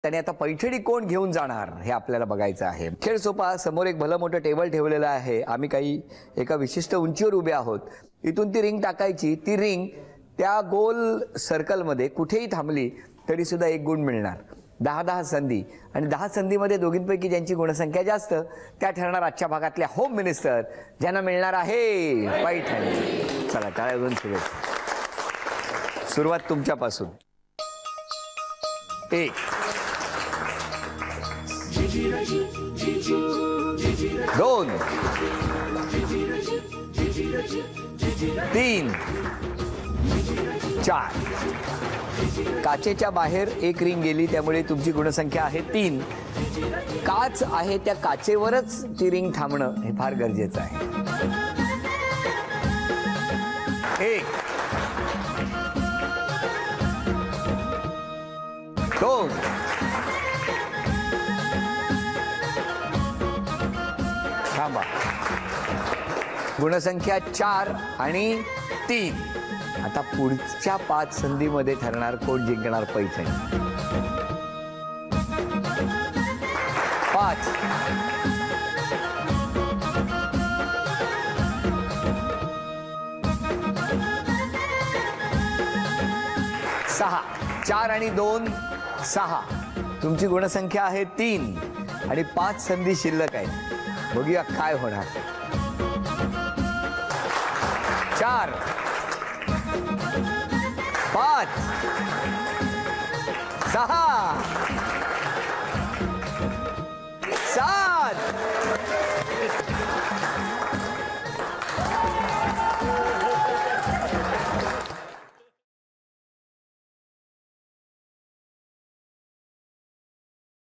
त्याने आता पैठणी कोण घेऊन जाणार हे आपल्याला बघायचं आहे. खेळ सोपा. समोर एक भलं मोठं टेबल ठेवलेलं आहे. आम्ही काही एका विशिष्ट उंचीवर उभे आहोत. इथून ती रिंग टाकायची. ती रिंग त्या गोल सर्कलमध्ये कुठेही थांबली तरी सुद्धा 1 गुण मिळणार. 10 संधी आणि 10 संधीमध्ये दोघींपैकी ज्यांची गुणसंख्या जास्त त्या ठरणार आजच्या भागातल्या होम मिनिस्टर, ज्यांना मिळणार आहे पैठणी. चला टाळ्या वाजवून सुरुवात तुमच्यापासून. 1 2 3 4. काचेच्या बाहेर 1 रिंग गेली त्यामुळे तुमची गुणसंख्या आहे 3. काच आहे त्या काचेवरच ती रिंग थांबणं हे फार गरजेचं आहे. 1 2 थांबा. गुणसंख्या 4 आणि 3. आता पुढच्या 5 संधीमध्ये ठरणार कोण जिंकणार पैठणी. 5 6. 4 आणि 2 6. तुमची गुणसंख्या आहे 3 आणि 5 संधी शिल्लक आहेत. बघूया काय होणार. 4 5 6